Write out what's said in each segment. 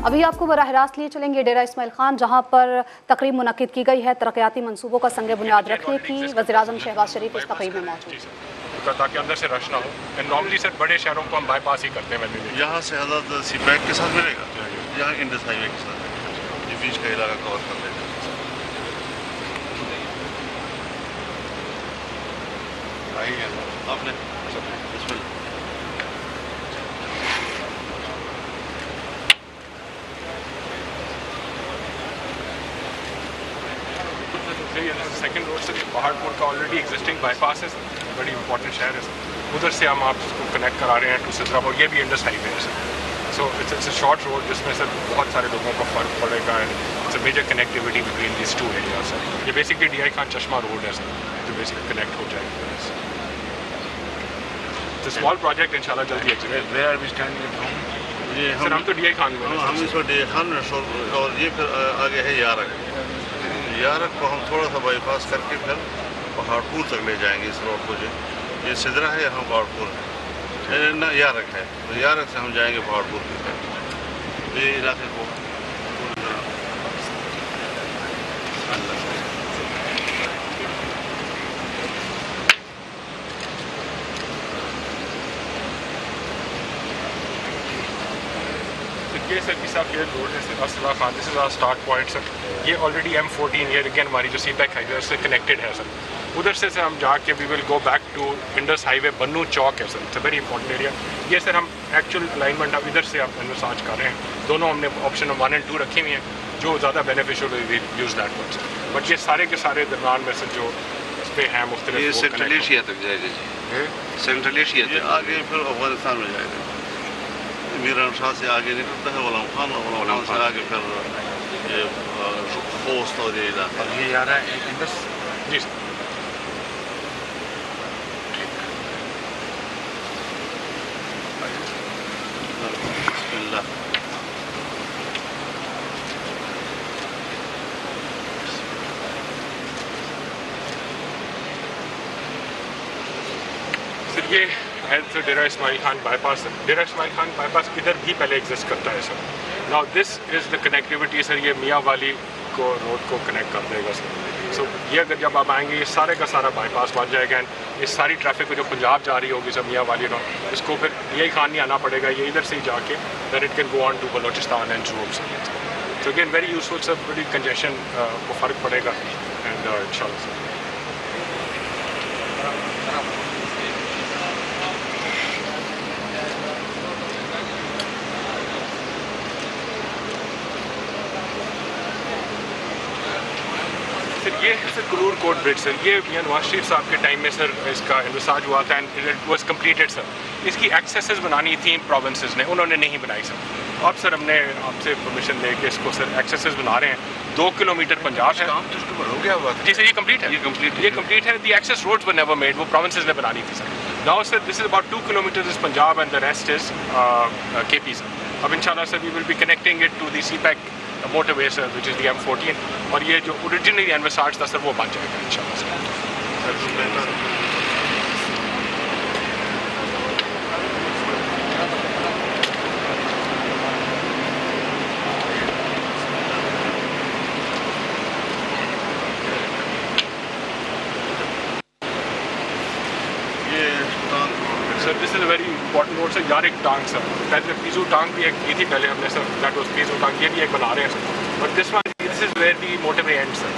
अभी आपको बराह रास्त लिए चलेंगे डेरा इस्माइल खान, जहां पर तकरीब मुनक्किद की गई है तरक्याती मंसूबों का संग बुनियाद रखने की। वज़ीर-ए-आज़म शहबाज शरीफ इस तकरीब में मौजूद हैं ताकि अंदर से रश ना हो। नॉर्मली सर बड़े शहरों को हम बाईपास ही करते हैं। यहाँ से हज़रत सीपैक के साथ मिलेगा, यहाँ इंडस हाईवे के साथ ये बीच का इलाका कवर कर लेगा। आई है आपने सेकंड रोड से पहाड़पुर का ऑलरेडी एग्जिस्टिंग बाईपास है, बड़ी इंपॉर्टेंट शहर है सर। उधर से हम आपको कनेक्ट करा रहे हैं टू सिद्रापुर, ये भी इंडस हाईवे है sir. So it's a short road जिसमें सर बहुत सारे लोगों को फ़र्क पड़ेगा and it's a major connectivity between this two area sir. ये basically DI Khan Chashma road है सर, जो बेसिकली कनेक्ट हो जाएगा। इट्स अ स्मॉल प्रोजेक्ट, इंशाल्लाह जल्दी execute. Where are we standing? ये हम तो DI खान में हम इसमें DI खान में, और ये फिर आगे है यारक को हम थोड़ा सा बाईपास करके फिर पहाड़पुर तक ले जाएंगे इस रोड को। जो ये सिदरा है, यहाँ पहाड़पुर है ना, यारक है, तो यारक से हम जाएंगे पहाड़पुर की तरफ। ये इलाके को ये सर किसा फेयर रोड है sir, Asla Khan, this is our start point sir. ये ऑलरेडी M14 ये अगेन हमारी जो सीपैक हाईवे उससे कनेक्टेड है सर। उधर से हम जाके we will go back to Indus highway, Bannu Chowk है sir. It's a very important area. ये सर हम एक्चुअल अलाइनमेंट अब इधर से आप मसाज कर रहे हैं। दोनों हमने ऑप्शन 1 और 2 रखी हुई हैं, जो ज़्यादा beneficial use that one sir. But ये सारे के सारे दरमियान में सर जो इस पर हैं मुख्तलिफ सेंट्रल एशिया तक जाएगा जी, सेंट्रल एशिया तक आगे फिर अफगानिस्तान में जाएगा। मीरान शाह से आगे निकलता है गुलाम खान से आगे फिर ये पोस्ट और ये इलाका। ये आ रहा है इंडस जी सर। सर ये सर डेरा इस्माइल खान बाईपास है। डेरा इस्माइल खान बाईपास इधर भी पहले एग्जिस्ट करता है sir. Now this is the connectivity sir. ये मियाँ वाली को रोड को कनेक्ट कर देगा सर। सो ये अगर जब आप आएंगे ये सारे का सारा बाईपास बन जाएगा एंड इस सारी ट्रैफिक को जो पंजाब जा रही होगी सर मियाँ वाली रोड, इसको फिर DI खान नहीं आना पड़ेगा, ये इधर से ही जाके then it can go on to Balochistan and Zhob sir. So again very useful sir, बड़ी कंजेशन को फ़र्क पड़ेगा एंड इंशाल्लाह सर। सर ये है sir Karor Kot bridge sir. ये मियां नवाज शरीफ साहब के टाइम में सर इसका इंतसाज हुआ था and it was completed sir. इसकी एक्सेसेस बनानी थी प्रोविंसेस ने, उन्होंने नहीं बनाई सर। अब सर हमने आपसे परमिशन लेके इसको सर एक्सेसेस बना रहे हैं। 2 किलोमीटर पंजाब है। काम तो हो गया हुआ जी सर, ये कंप्लीट है। ये कंप्लीट है। The access roads were never made, वो प्रोविंसेस ने बनानी थी sir. Now sir this is about 2 kilometre is Punjab and the rest is KP sir. अब इंशाल्लाह sir we will be connecting it to the CPEC motorway sir which is the M14, और ये जो originally एनवर्सार्ज था sir वो बन जाएगा इंशाल्लाह sir. Sir this is a very important road sir. Yarik Tang sir, पहले पीजू टांग भी एक की थी पहले हमने सर, दैट वाज पीजू टांग, ये भी एक बना रहे हैं sir. But this one this is where the motorway end sir.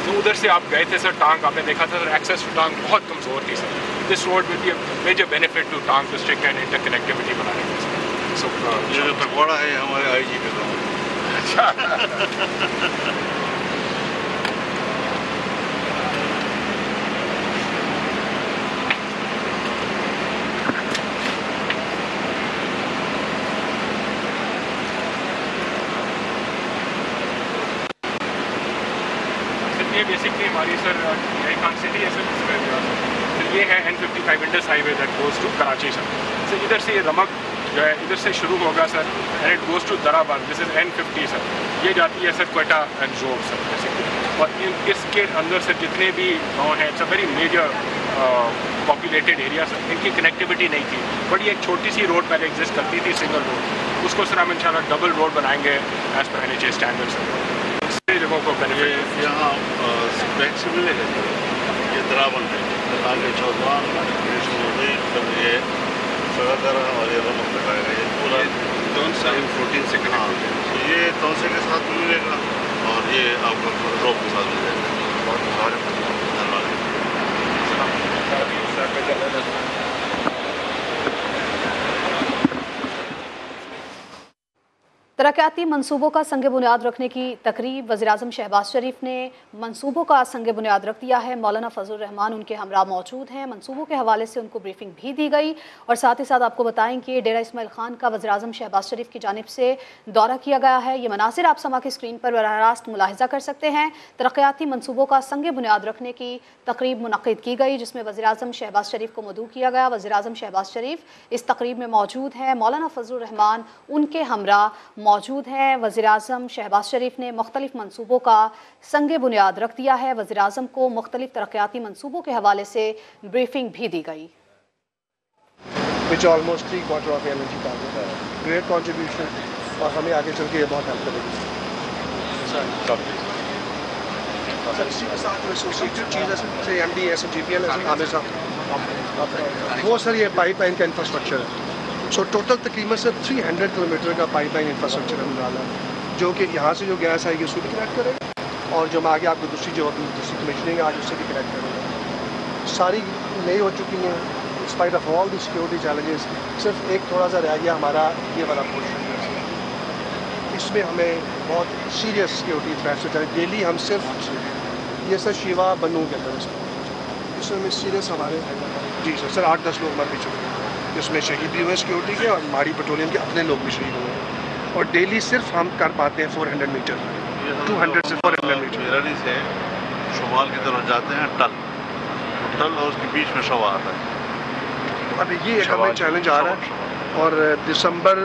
तो उधर से आप गए थे सर टांग, आपने देखा था सर एक्सेस टू टांग बहुत कमज़ोर थी sir. This road will be a major benefit to Tank district and inter connectivity बनाने में सर। सो ये जो पकौड़ा है हमारे IG का काम। अच्छा ये बेसिकली हमारी सर DI खान सिटी है सर। ये है N55 Indus highway that goes to Karachi sir. Sir इधर से ये रमक जो है इधर से शुरू होगा sir and it goes to Darabad, this is N50 sir. ये जाती है sir Quetta and Zhob sir basically. और इसके अंदर से जितने भी गाँव हैं, it's a very major populated area sir. इनकी कनेक्टिविटी नहीं थी, बट ये एक छोटी सी रोड पहले एग्जिस्ट करती थी, सिंगल रोड। उसको सर हम इंशाल्लाह डबल रोड बनाएंगे एज पर NHA स्टैंडर्ड्स। इससे लोगों को बेनिफिट यहाँ बैंक से मिलेगा जी, ये द्रावन है, आगे चौधवान फिर ये सगादरा और ये रमक लगाएगा, ये पूरा कौन सा 14 से ये तोसे के साथ मिलेगा और ये आपको रोप के साथ मिलेगा। बहुत तरक्याती मनसूबों का संग बुनियाद रखने की तकरीब वज़ीर-ए-आज़म शहबाज शरीफ ने मनसूबों का संग बुनियाद रख दिया है। मौलाना फजलुर रहमान उनके हमरा मौजूद हैं। मनसूबों के हवाले से उनको ब्रीफिंग भी दी गई और साथ ही साथ आपको बताएं कि डेरा इस्माइल खान का वज़ीर-ए-आज़म शहबाज शरीफ की जानिब से दौरा किया गया है। ये मनासिर आप समा की स्क्रीन पर बराह रास्त मुलाहिजा कर सकते हैं। तरक्याती मनसूबों का संग बुनियाद रखने की तकरीब मुनक़िद की गई, जिसमें वज़ीर-ए-आज़म शहबाज शरीफ को मदऊ किया गया। वज़ीर-ए-आज़म शहबाज शरीफ इस तकरीब में मौजूद हैं। मौलाना फजलुर रहमान उनके हमरा मौजूद हैं। वज़ीर-ए-आज़म शहबाज शरीफ ने मुख्तलिफ मनसूबों का संग बुनियाद रख दिया है। वज़ीर-ए-आज़म को मुख्तलिफ तरक्याती मनसूबों के हवाले से ब्रीफिंग भी दी गई। which almost 3/4 of LNG cargo है, great contribution और हमें आगे चल के ये बहुत हेल्प करेगी। सर इसी के साथ एसोसिएटेड चीज़ है MD SGPL आमिर साहब, वो सर ये पाइपलाइन का इंफ्रास्ट्रक्चर है। सो टोटल तकरीबन सर 300 किलोमीटर का पाइपलाइन इंफ्रास्ट्रक्चर हमने डाला, जो कि यहाँ से जो गैस आएगी उसको भी कनेक्ट करेगा और जब आगे आपको दूसरी जो दूसरी कमीशनिंग है आज उससे भी कनेक्ट करेगा। सारी नई हो चुकी हैं spite of all the security challenges. सिर्फ एक थोड़ा सा रह गया हमारा ये वाला पोर्शन, इसमें हमें बहुत सीरियस सिक्योरिटी थ्रेट्स है। डेली हम सिर्फ ये सर शिवा बनू के अंदर इसमें हमें सीरियस हमारे जी सर 8-10 लोग मर भी चुके हैं, जिसमें शहीद भी हुए सिक्योरिटी के और माड़ी पेट्रोलियम के अपने लोग भी शहीद हुए। और डेली सिर्फ हम कर पाते हैं 400 मीटर, 200 से 400 मीटर। मेरनी से शुमाल की तरफ जाते हैं टल और उसके बीच में शवा आता है। अब ये एक हमें चैलेंज आ रहा है और दिसंबर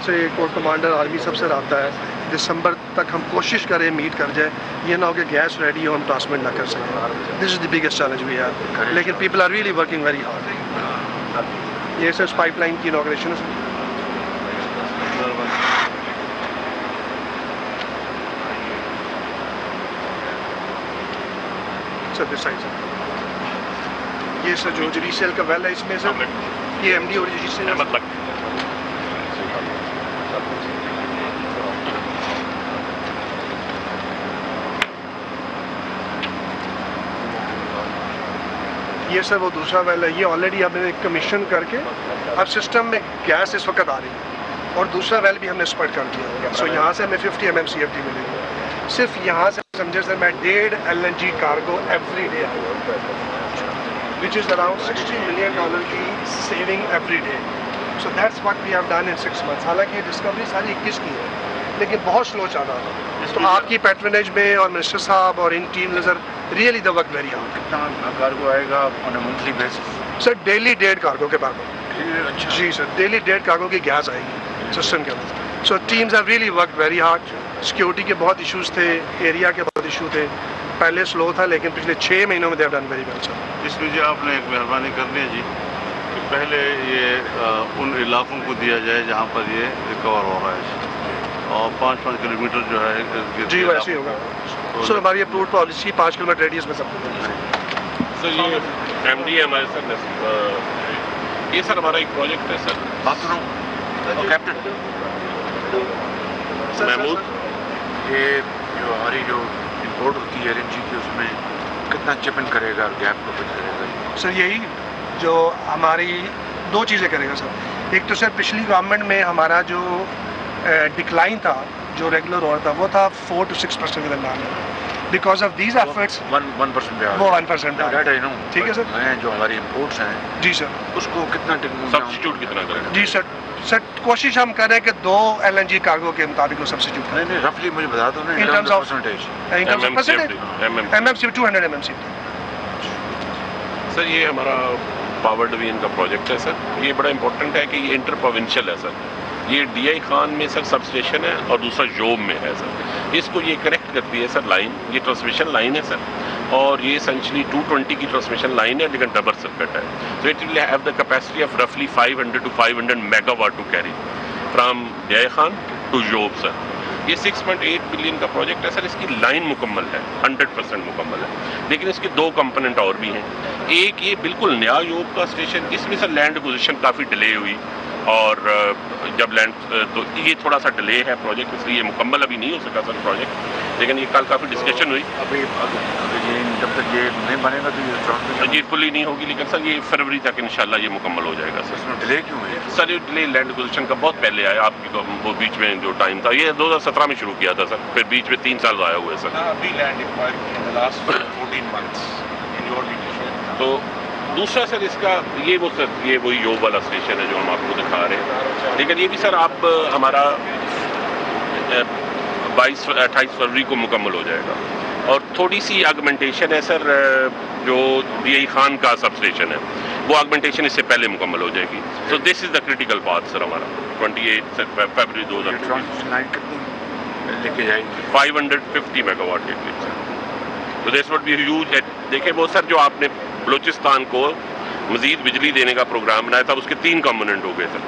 से कोर कमांडर आर्मी सबसे आता है, दिसंबर तक हम कोशिश करें मीट कर जाए। ये ना हो कि गैस रेडी हो हम ट्रांसमिट ना कर सकें। This is the biggest challenge we have, लेकिन people are really working very hard. ये सर पाइपलाइन की इनॉग्रेशन है। सर दिस साइड सर ये सर जो जीसीएल का वेल है इसमें सर ये MD और जीसीएल ये सर वो दूसरा वेल है। ये ऑलरेडी हमने कमीशन करके अब सिस्टम में गैस इस वक्त आ रही है और दूसरा वेल भी हमने स्पॉट कर दिया। सो यहाँ से हमें 50 mm CFD मिलेगी। सिर्फ यहाँ से समझे सर मैं 1.5 LNG cargo every day which is around $60 million की saving every day. So that's what we have done in 6 months। हालांकि ये डिस्कवरी सारी 21 की है लेकिन बहुत स्लो चल रहा था। तो आपकी पैट्रनेज में और मिनिस्टर साहब और इन टीम नज़र really the work very hard. कितना कार्गो आएगा on a monthly basis? Sir daily 1.5 cargo के बाद जी सर डेली 1.5 कार्गो की गैस आएगी सिस्टम के अंदर। So teams have really work very hard. Security के बहुत इश्यूज थे, एरिया के बहुत इशू थे, पहले स्लो था लेकिन पिछले 6 महीनों में they have done very well sir. इसमें जो आपने एक मेहरबानी करनी है जी कि पहले ये उन इलाकों को दिया जाए जहाँ पर ये रिकवर हो रहा है और 5-5 किलोमीटर जो है जी वैसे ही होगा। सर हमारी अप्रूव पॉलिसी 5 किलोमीटर रेडियस में सब सर ये MD है हमारे सर, ये सर हमारा एक प्रोजेक्ट है सर बाथरूम कैप्टन महमूद, ये जो हमारी जो इंपोर्ट होती है LNG की उसमें कितना चिपन करेगा और गैप को बच करेगा? सर यही जो हमारी 2 चीज़ें करेगा सर। एक तो सर पिछली गवर्नमेंट में हमारा जो डिक्लाइन था जो रेगुलर हो रहा था वो था 4 to 6% के दरमियान। बिकॉज ऑफ दीज एफर्ट्स 1% पे आ वो 1% पे आ गया। गया। ठीक है सर। मैं जो हमारी इंपोर्ट्स हैं जी सर उसको कितना सब्स्टिट्यूट कितना करेगा? जी सर कोशिश हम कर रहे हैं कि 2 LNG कार्गो के मुताबिक वो सब्स्टिट्यूट नहीं रफली मुझे बता दो ना in terms of percentage. MMC 200 MMC। Sir ये हमारा पावर डिवीजन का प्रोजेक्ट है सर। ये बड़ा इंपॉर्टेंट है कि ये इंटर प्रोविंशियल है सर। ये DI खान में सर सब स्टेशन है और दूसरा जोब में है सर। इसको ये कनेक्ट करती है सर लाइन, ये ट्रांसमिशन लाइन है सर और ये एसेंशली 220 की ट्रांसमिशन लाइन है लेकिन डबल सर्किट है। So it will have the capacity of रफली 500 to 500 megawatt to carry. From Jai Khan to job sir. ये 6.8 बिलियन का प्रोजेक्ट है सर। इसकी लाइन मुकम्मल है, 100% मुकम्मल है, लेकिन इसके दो कंपोनेंट और भी हैं। एक ये बिल्कुल नया योग का स्टेशन, इसमें सर लैंड एक्विजिशन काफ़ी डिले हुई और जब लैंड तो ये थोड़ा सा डिले है प्रोजेक्ट, इसलिए ये मुकम्मल अभी नहीं हो सका सर प्रोजेक्ट, लेकिन ये कल काफ़ी डिस्कशन हुई। अभी जब तक ये नहीं बनेगा तो ये फुली नहीं होगी, लेकिन सर ये फरवरी तक इंशाल्लाह ये मुकम्मल हो जाएगा सर। इसमें डिले क्यों है सर? ये डिले लैंड एक्विजिशन का बहुत पहले आया, आपकी वो बीच में जो टाइम था, ये 2017 में शुरू किया था सर, फिर बीच में 3 साल आया हुआ है सर। अभी land acquired in the last 14 months in your decision. तो दूसरा सर इसका ये वो सर ये वही योग वाला स्टेशन है जो हम आपको दिखा रहे हैं, लेकिन ये भी सर आप हमारा 28 फरवरी को मुकम्मल हो जाएगा। और थोड़ी सी आगमेंटेशन है सर, जो DI खान का सब स्टेशन है वो आगमेंटेशन इससे पहले मुकम्मल हो जाएगी। So this is the critical path sir हमारा 28 फरवरी 2020 लेके जाएगी 550 मेगावाट के करीब सर। तो दिस वुड बी ह्यूज। देखिए वो सर जो आपने बलूचिस्तान को मजीद बिजली देने का प्रोग्राम बनाया था, उसके 3 कंपोनेंट हो गए सर।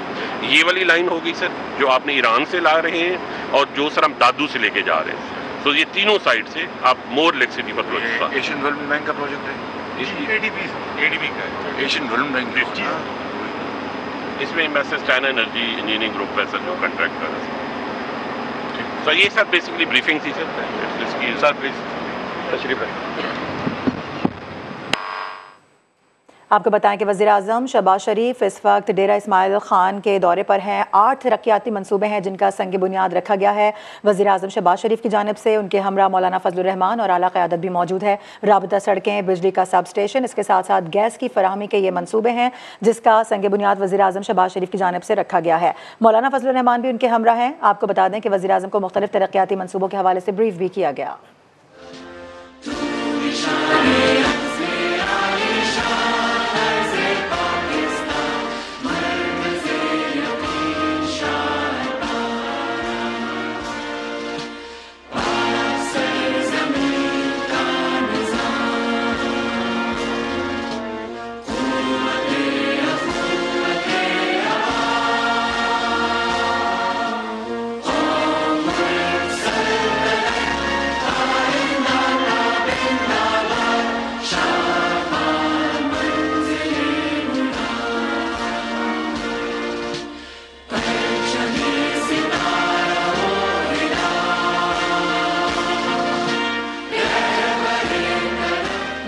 ये वाली लाइन हो गई सर जो आपने ईरान से ला रहे हैं और जो सर हम दादू से लेके जा रहे हैं। तो ये तीनों साइड से आप मोर इलेक्ट्रिसिटी पर बलूचिस्तान। एशियन डेवलपमेंट बैंक का प्रोजेक्ट है, ADB का है, एशियन डेवलपमेंट बैंक। इसमें message China energy engineering group है सर जो कॉन्ट्रैक्ट कर रहा है सर। ये सर बेसिकली ब्रीफिंग थी सर इसकी। सर प्लीज तशरीफ रखें। आपको बताएं कि वज़ीर-ए-आज़म शहबाज शरीफ इस वक्त डेरा इस्माइल खान के दौरे पर हैं। 8 तरक्याती मंसूबे हैं जिनका संग बुनियाद रखा गया है। वज़ीर-ए-आज़म शहबाज शरीफ की जानिब से उनके हमरा मौलाना फजलुर रहमान और आला क़यादत भी मौजूद है। राबता सड़कें, बिजली का सब स्टेशन, इसके साथ साथ गैस की फराहमी के ये मंसूबे हैं जिसका संग बुनियाद वज़ीर-ए-आज़म शहबाज शरीफ की जानिब से रखा गया है। मौलाना फजलुर रहमान भी उनके हमरा हैं। आपको बता दें कि वज़ीर-ए-आज़म को मुख्तलिफ तरक्याती मंसूबों के हवाले से ब्रीफ भी किया गया।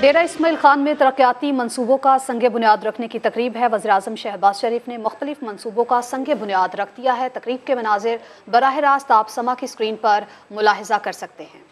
डेरा इस्माइल खान में तरक्याती मंसूबों का संग बुनियाद रखने की तकरीब है। वज़ीर-ए-आज़म शहबाज शरीफ ने मुख्तलिफ मंसूबों का संग बुनियाद रख दिया है। तकरीब के मनाजिर बराह रास्त आप समा की स्क्रीन पर मुलाहिजा कर सकते हैं।